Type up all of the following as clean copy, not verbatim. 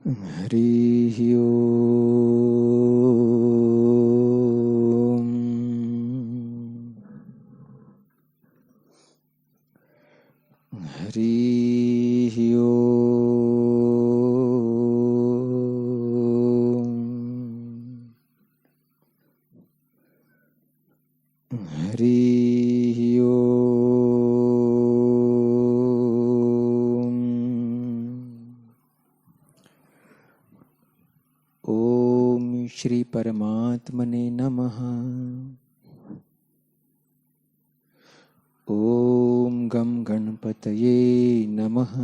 हरिः ओम्। हरिः ओम्। हरिः ओम्। ओम श्री परमात्मने नमः। ओम गम गणपतये नमः।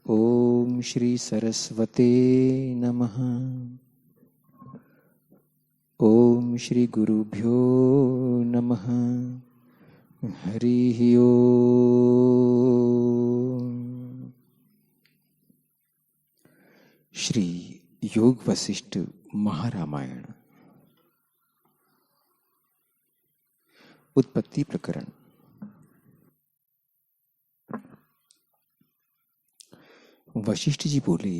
ओम श्री सरस्वते नमः। ओम श्री गुरुभ्यो नमः। हरिः ओम। श्री योग वशिष्ठ महारामायण उत्पत्ति प्रकरण। वशिष्ठ जी बोले,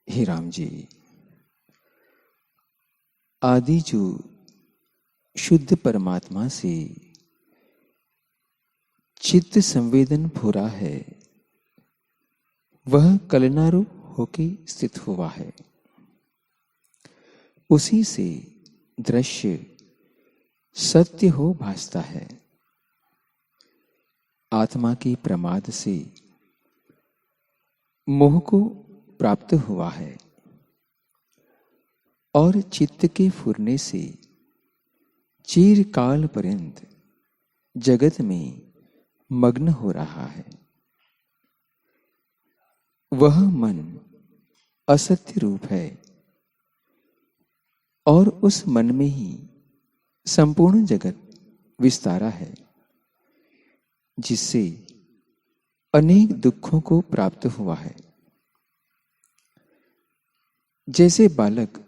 हे राम जी, आदि जो शुद्ध परमात्मा से चित्त संवेदन हो रहा है, वह कलनारूप होके स्थित हुआ है। उसी से दृश्य सत्य हो भासता है। आत्मा की प्रमाद से मोह को प्राप्त हुआ है और चित्त के फुरने से चिरकाल पर्यंत जगत में मग्न हो रहा है। वह मन असत्य रूप है और उस मन में ही संपूर्ण जगत विस्तारा है, जिससे अनेक दुखों को प्राप्त हुआ है। जैसे बालक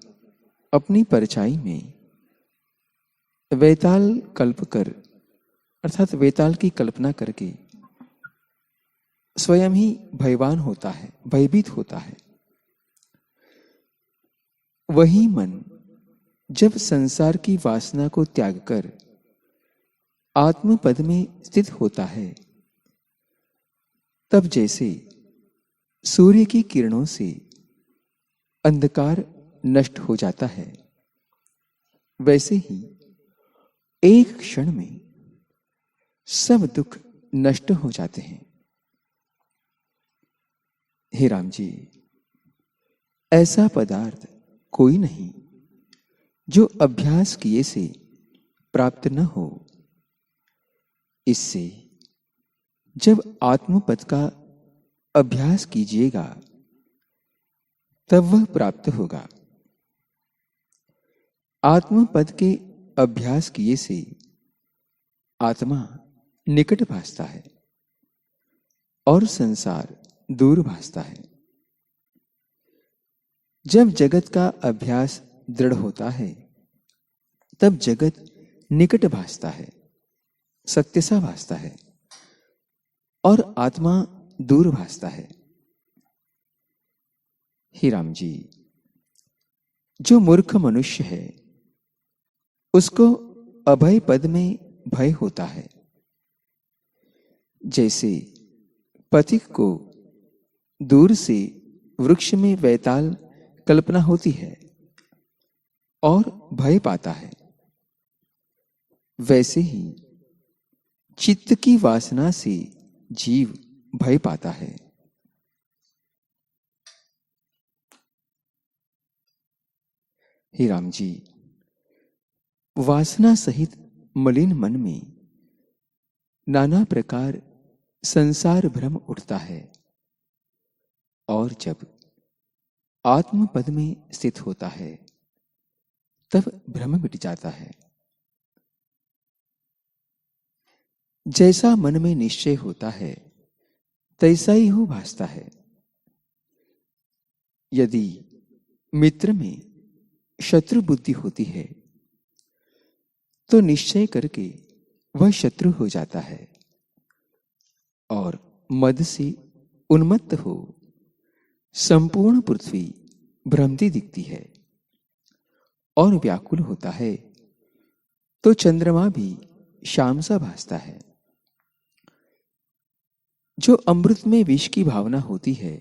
अपनी परछाई में वेताल कल्प कर अर्थात वेताल की कल्पना करके स्वयं ही भयवान होता है, भयभीत होता है, वही मन जब संसार की वासना को त्याग कर आत्मपद में स्थित होता है, तब जैसे सूर्य की किरणों से अंधकार नष्ट हो जाता है, वैसे ही एक क्षण में सब दुख नष्ट हो जाते हैं। हे राम जी, ऐसा पदार्थ कोई नहीं जो अभ्यास किए से प्राप्त न हो। इससे जब आत्मपद का अभ्यास कीजिएगा तब वह प्राप्त होगा। आत्मपद के अभ्यास किए से आत्मा निकट भासता है और संसार दूर भासता है। जब जगत का अभ्यास दृढ़ होता है, तब जगत निकट भासता है, सत्य सा भासता है और आत्मा दूर भासता है। हे राम जी, जो मूर्ख मनुष्य है उसको अभय पद में भय होता है। जैसे पथिक को दूर से वृक्ष में वैताल कल्पना होती है और भय पाता है, वैसे ही चित्त की वासना से जीव भय पाता है। हे राम जी, वासना सहित मलिन मन में नाना प्रकार संसार भ्रम उठता है और जब आत्मपद में स्थित होता है तब भ्रम मिट जाता है। जैसा मन में निश्चय होता है तैसा ही हो भासता है। यदि मित्र में शत्रु बुद्धि होती है तो निश्चय करके वह शत्रु हो जाता है और मद से उन्मत्त हो संपूर्ण पृथ्वी भ्रमती दिखती है और व्याकुल होता है तो चंद्रमा भी शाम सा भासता है। जो अमृत में विष की भावना होती है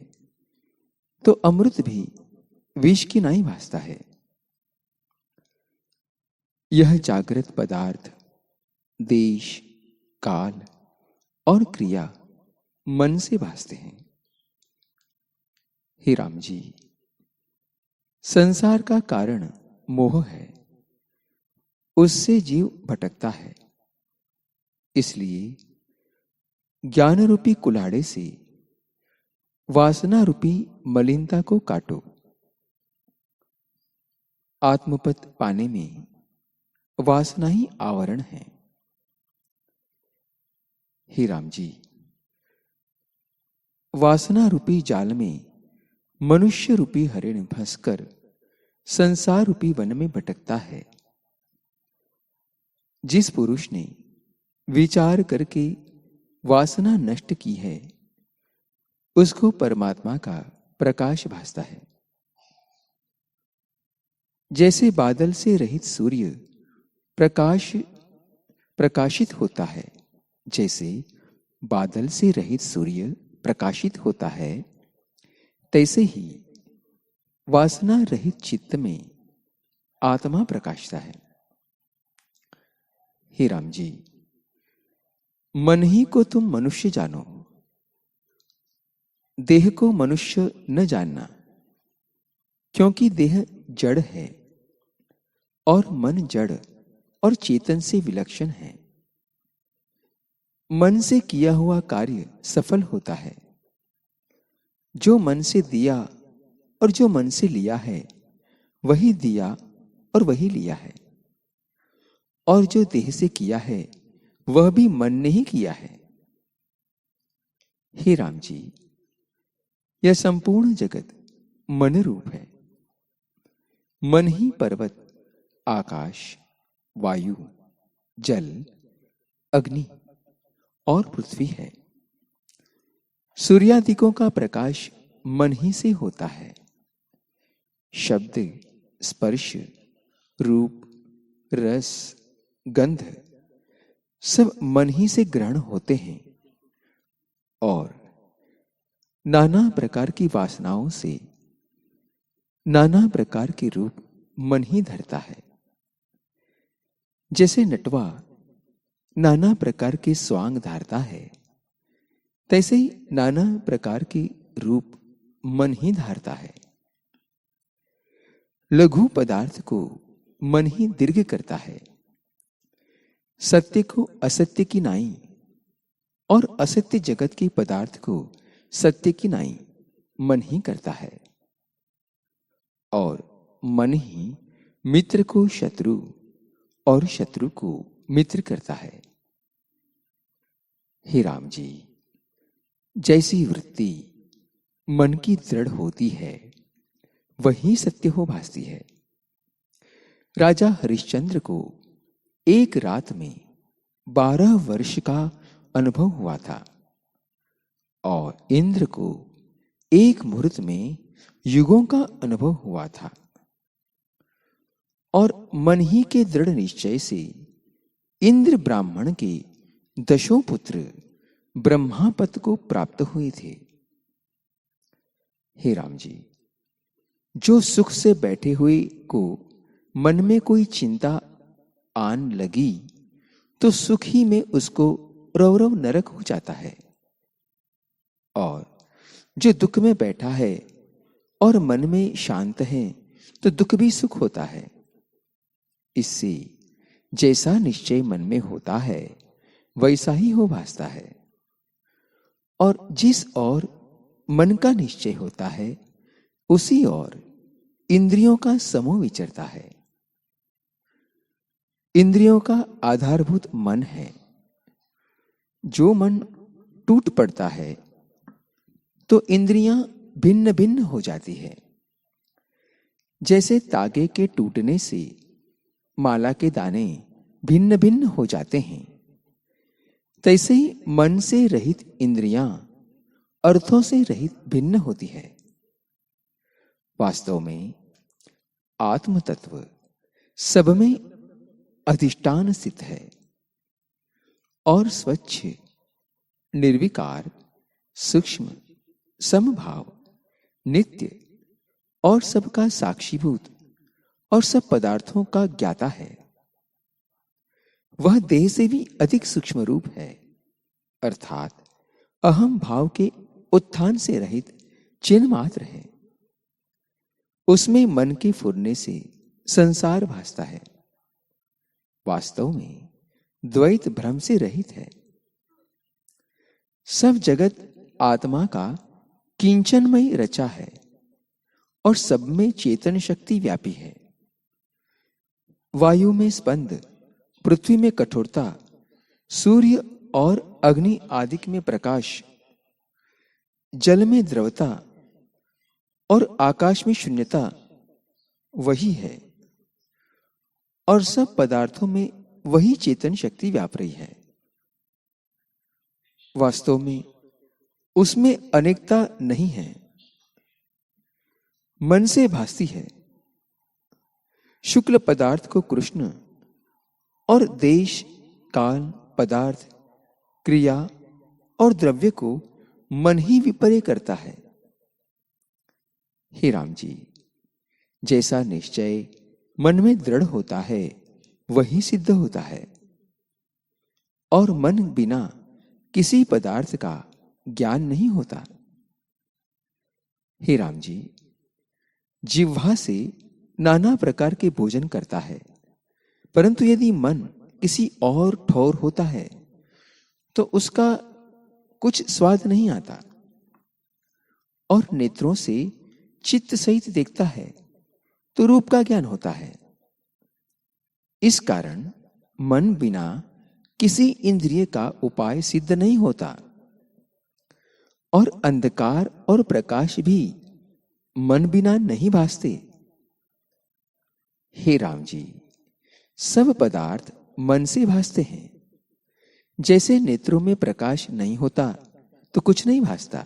तो अमृत भी विष की नहीं भासता है। यह जागृत पदार्थ, देश, काल और क्रिया मन से भासते हैं। हे राम जी, संसार का कारण मोह है, उससे जीव भटकता है। इसलिए ज्ञान रूपी कुल्हाड़े से वासना रूपी मलिनता को काटो। आत्मपद पाने में वासना ही आवरण है। हे राम जी, वासना रूपी जाल में मनुष्य रूपी हरिण फंसकर संसार रूपी वन में भटकता है। जिस पुरुष ने विचार करके वासना नष्ट की है उसको परमात्मा का प्रकाश भासता है। जैसे बादल से रहित सूर्य प्रकाशित होता है, जैसे बादल से रहित सूर्य प्रकाशित होता है, तैसे ही वासना रहित चित्त में आत्मा प्रकाशता है। हे राम जी, मन ही को तुम मनुष्य जानो, देह को मनुष्य न जानना, क्योंकि देह जड़ है और मन जड़ और चेतन से विलक्षण है। मन से किया हुआ कार्य सफल होता है। जो मन से दिया और जो मन से लिया है वही दिया और वही लिया है, और जो देह से किया है वह भी मन ने ही किया है। हे राम जी, यह संपूर्ण जगत मन रूप है। मन ही पर्वत, आकाश, वायु, जल, अग्नि और पृथ्वी है। सूर्यादिकों का प्रकाश मन ही से होता है। शब्द, स्पर्श, रूप, रस, गंध सब मन ही से ग्रहण होते हैं और नाना प्रकार की वासनाओं से नाना प्रकार के रूप मन ही धरता है। जैसे नटवा नाना प्रकार के स्वांग धारता है, तैसे ही नाना प्रकार के रूप मन ही धारता है। लघु पदार्थ को मन ही दीर्घ करता है। सत्य को असत्य की नाई और असत्य जगत के पदार्थ को सत्य की नाई मन ही करता है। और मन ही मित्र को शत्रु और शत्रु को मित्र करता है। हे राम जी, जैसी वृत्ति मन की दृढ़ होती है वही सत्य हो भासती है। राजा हरिश्चंद्र को एक रात में 12 वर्ष का अनुभव हुआ था और इंद्र को एक मुहूर्त में युगों का अनुभव हुआ था। और मन ही के दृढ़ निश्चय से इंद्र ब्राह्मण के 10 पुत्र ब्रह्मापद को प्राप्त हुए थे। हे राम जी, जो सुख से बैठे हुए को मन में कोई चिंता आन लगी तो सुख ही में उसको रौरव नरक हो जाता है, और जो दुख में बैठा है और मन में शांत है तो दुख भी सुख होता है। इससे जैसा निश्चय मन में होता है वैसा ही हो भासता है, और जिस ओर मन का निश्चय होता है उसी ओर इंद्रियों का समूह विचरता है। इंद्रियों का आधारभूत मन है। जो मन टूट पड़ता है तो इंद्रियां भिन्न भिन्न हो जाती है। जैसे तागे के टूटने से माला के दाने भिन्न भिन्न हो जाते हैं, तैसे ही मन से रहित इंद्रियां अर्थों से रहित भिन्न होती है। वास्तव में आत्म तत्व सब में अधिष्ठान स्थित है और स्वच्छ, निर्विकार, सूक्ष्म, समभाव, नित्य और सबका साक्षीभूत और सब पदार्थों का ज्ञाता है। वह देह से भी अधिक सूक्ष्म रूप है, अर्थात अहम भाव के उत्थान से रहित चिन्ह मात्र है। उसमें मन के फुरने से संसार भासता है, वास्तव में द्वैत भ्रम से रहित है। सब जगत आत्मा का किंचनमय रचा है और सब में चेतन शक्ति व्यापी है। वायु में स्पंद, पृथ्वी में कठोरता, सूर्य और अग्नि आदि में प्रकाश, जल में द्रवता और आकाश में शून्यता वही है और सब पदार्थों में वही चेतन शक्ति व्याप रही है। वास्तव में उसमें अनेकता नहीं है, मन से भासती है। शुक्ल पदार्थ को कृष्ण और देश, काल, पदार्थ, क्रिया और द्रव्य को मन ही विपर्य करता है। हे राम जी, जैसा निश्चय मन में दृढ़ होता है वही सिद्ध होता है और मन बिना किसी पदार्थ का ज्ञान नहीं होता। हे राम जी, जिह्वा से नाना प्रकार के भोजन करता है, परंतु यदि मन किसी और ठौर होता है तो उसका कुछ स्वाद नहीं आता। और नेत्रों से चित्त सहित देखता है तो रूप का ज्ञान होता है। इस कारण मन बिना किसी इंद्रिय का उपाय सिद्ध नहीं होता और अंधकार और प्रकाश भी मन बिना नहीं भासते। हे राम जी, सब पदार्थ मन से भासते हैं। जैसे नेत्रों में प्रकाश नहीं होता तो कुछ नहीं भासता,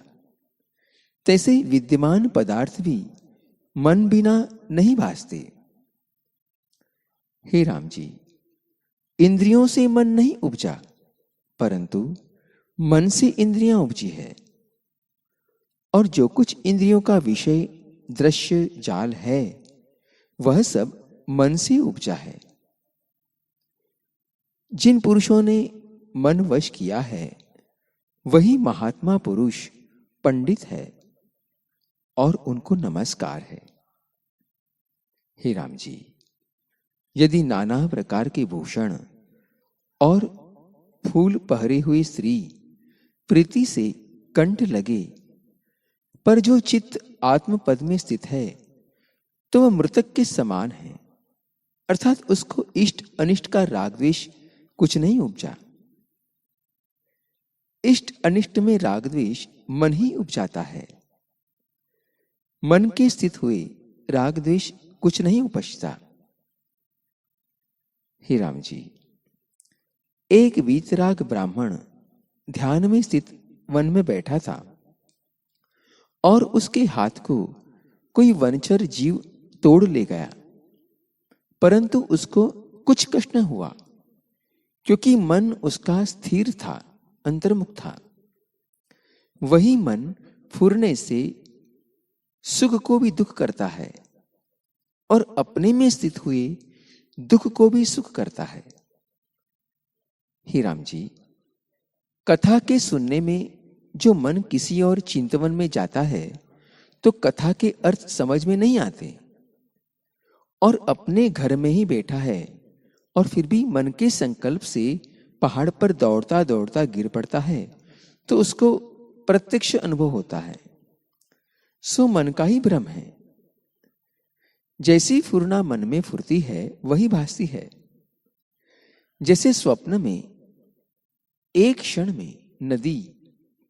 तैसे विद्यमान पदार्थ भी मन बिना नहीं भासते। हे राम जी, इंद्रियों से मन नहीं उपजा, परंतु मन से इंद्रियां उपजी है। और जो कुछ इंद्रियों का विषय दृश्य जाल है वह सब मन से उपजा है। जिन पुरुषों ने मन वश किया है वही महात्मा पुरुष पंडित है और उनको नमस्कार है। हे राम जी, यदि नाना प्रकार के भूषण और फूल पहरे हुई स्त्री प्रीति से कंठ लगे, पर जो चित्त आत्मपद में स्थित है तो वह मृतक के समान है, अर्थात उसको इष्ट अनिष्ट का राग द्वेष कुछ नहीं उपजा। इष्ट अनिष्ट में राग द्वेष मन ही उपजाता है। मन के स्थित हुए राग द्वेष कुछ नहीं उपजता। हे राम जी, एक वीतराग ब्राह्मण ध्यान में स्थित वन में बैठा था और उसके हाथ को कोई वनचर जीव तोड़ ले गया, परंतु उसको कुछ कष्ट न हुआ क्योंकि मन उसका स्थिर था, अंतर्मुख था। वही मन फुरने से सुख को भी दुख करता है और अपने में स्थित हुए दुख को भी सुख करता है। हे राम जी, कथा के सुनने में जो मन किसी और चिंतवन में जाता है तो कथा के अर्थ समझ में नहीं आते, और अपने घर में ही बैठा है और फिर भी मन के संकल्प से पहाड़ पर दौड़ता दौड़ता गिर पड़ता है तो उसको प्रत्यक्ष अनुभव होता है। सो मन का ही भ्रम है। जैसी फुरना मन में फुरती है वही भासती है। जैसे स्वप्न में एक क्षण में नदी,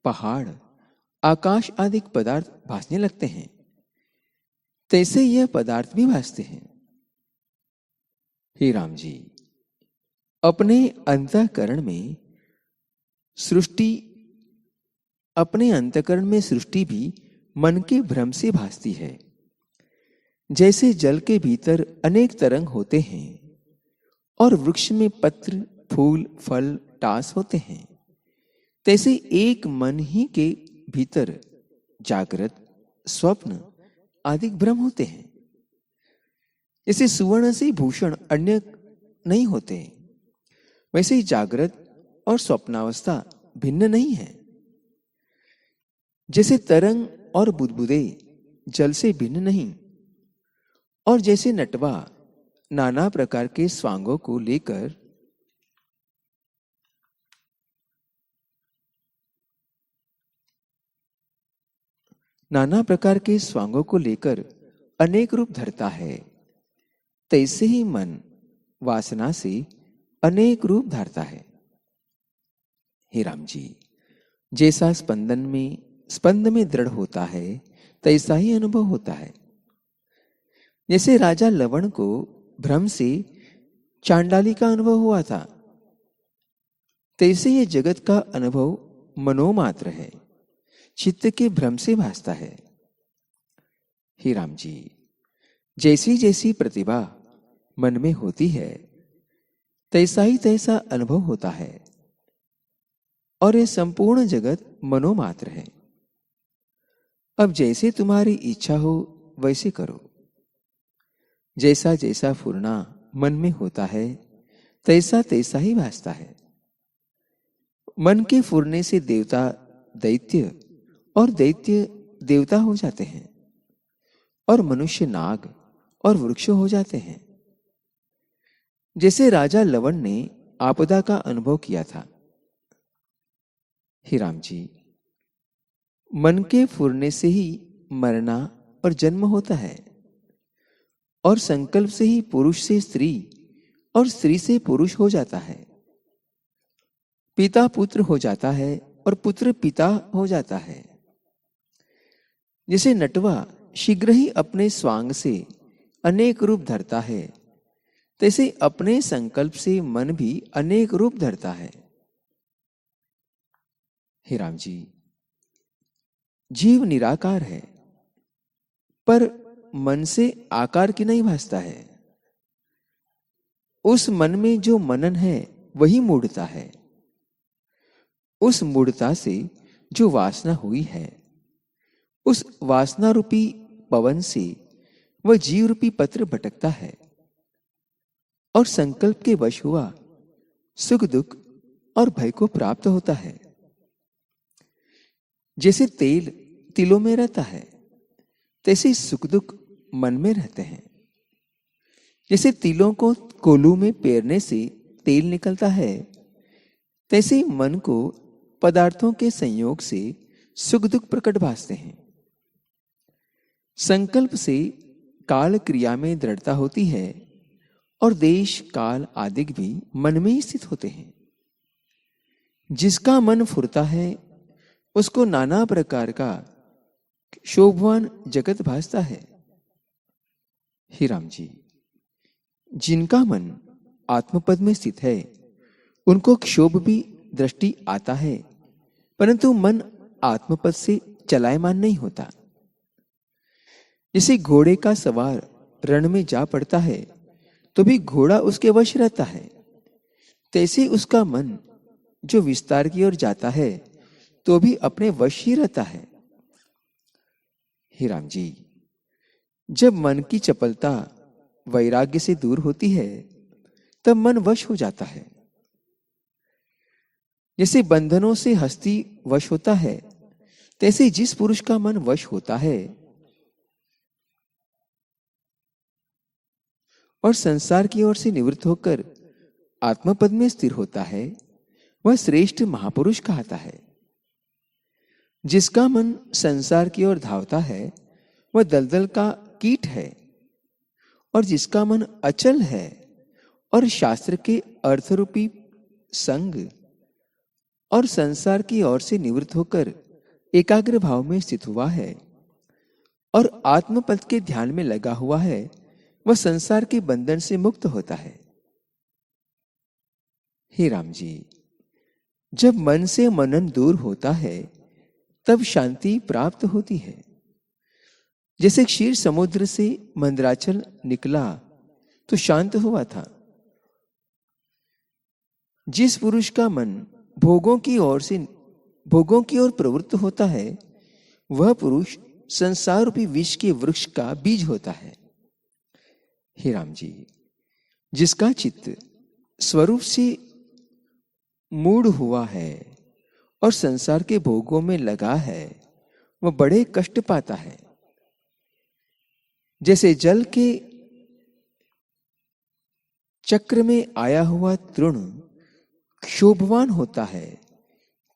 पहाड़, आकाश आदि पदार्थ भासने लगते हैं, तैसे यह पदार्थ भी भासते हैं। हे राम जी, अपने अंतःकरण में सृष्टि अपने अंतःकरण में सृष्टि भी मन के भ्रम से भासती है। जैसे जल के भीतर अनेक तरंग होते हैं और वृक्ष में पत्र, फूल, फल, टास होते हैं, तैसे एक मन ही के भीतर जागृत, स्वप्न आदि भ्रम होते हैं। जैसे सुवर्ण से भूषण अन्य नहीं होते, वैसे ही जागृत और स्वप्नावस्था भिन्न नहीं है। जैसे तरंग और बुदबुदे जल से भिन्न नहीं, और जैसे नटवा नाना प्रकार के स्वांगों को लेकर अनेक रूप धरता है, तैसे ही मन वासना से अनेक रूप धारता है। हे राम जी, जैसा स्पंद में दृढ़ होता है, तैसा ही अनुभव होता है। जैसे राजा लवण को भ्रम से चांडाली का अनुभव हुआ था, तैसे ये जगत का अनुभव मनोमात्र है, चित्त के भ्रम से भासता है। हे राम जी, जैसी जैसी प्रतिभा मन में होती है, तैसा ही तैसा अनुभव होता है, और ये संपूर्ण जगत मनोमात्र है। अब जैसे तुम्हारी इच्छा हो वैसे करो। जैसा जैसा फुरना मन में होता है, तैसा तैसा ही भासता है। मन के फुरने से देवता दैत्य और दैत्य देवता हो जाते हैं, और मनुष्य नाग और वृक्ष हो जाते हैं। जैसे राजा लवण ने आपदा का अनुभव किया था। हे राम जी, मन के फुरने से ही मरना और जन्म होता है, और संकल्प से ही पुरुष से स्त्री और स्त्री से पुरुष हो जाता है। पिता पुत्र हो जाता है और पुत्र पिता हो जाता है। जैसे नटवा शीघ्र ही अपने स्वांग से अनेक रूप धरता है, तैसे अपने संकल्प से मन भी अनेक रूप धरता है। हे राम जी, जीव निराकार है, पर मन से आकार की नहीं भासता है। उस मन में जो मनन है वही मूढ़ता है। उस मूढ़ता से जो वासना हुई है, उस वासना रूपी पवन से वह जीव रूपी पत्र भटकता है, और संकल्प के वश हुआ सुख दुख और भय को प्राप्त होता है। जैसे तेल तिलों में रहता है, तैसे सुख दुख मन में रहते हैं। जैसे तिलों को कोलू में पेरने से तेल निकलता है, तैसे ही मन को पदार्थों के संयोग से सुख दुख प्रकट भासते हैं। संकल्प से काल क्रिया में दृढ़ता होती है, और देश काल आदि भी मन में ही स्थित होते हैं। जिसका मन फुरता है, उसको नाना प्रकार का शोभवान जगत भासता है। हे राम जी, जिनका मन आत्मपद में स्थित है, उनको क्षोभ भी दृष्टि आता है, परंतु मन आत्मपद से चलायमान नहीं होता। जैसे घोड़े का सवार रण में जा पड़ता है, तो भी घोड़ा उसके वश रहता है, तैसे उसका मन जो विस्तार की ओर जाता है, तो भी अपने वश ही रहता है। हे राम जी, जब मन की चपलता वैराग्य से दूर होती है, तब मन वश हो जाता है। जैसे बंधनों से हस्ती वश होता है, तैसे जिस पुरुष का मन वश होता है और संसार की ओर से निवृत्त होकर आत्मपद में स्थिर होता है, वह श्रेष्ठ महापुरुष कहता है। जिसका मन संसार की ओर धावता है, वह दलदल का कीट है, और जिसका मन अचल है और शास्त्र के अर्थरूपी संग और संसार की ओर से निवृत्त होकर एकाग्र भाव में स्थित हुआ है और आत्मपद के ध्यान में लगा हुआ है, वह संसार के बंधन से मुक्त होता है। हे राम जी, जब मन से मनन दूर होता है, तब शांति प्राप्त होती है। जैसे क्षीर समुद्र से मंदराचल निकला तो शांत हुआ था। जिस पुरुष का मन भोगों की ओर प्रवृत्त होता है, वह पुरुष संसार रूपी विष के वृक्ष का बीज होता है। हे राम जी, जिसका चित्त स्वरूप से मूढ़ हुआ है और संसार के भोगों में लगा है, वह बड़े कष्ट पाता है। जैसे जल के चक्र में आया हुआ तृण क्षोभवान होता है,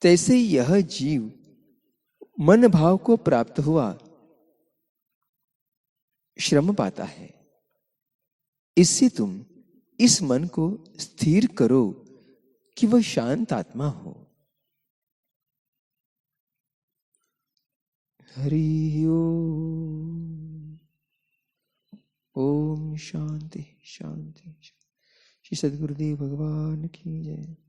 तैसे यह जीव मन भाव को प्राप्त हुआ श्रम पाता है। इससे तुम इस मन को स्थिर करो कि वह शांत आत्मा हो। हरि ओम। ओम शांति शांति। श्री सद्गुरुदेव भगवान की जय।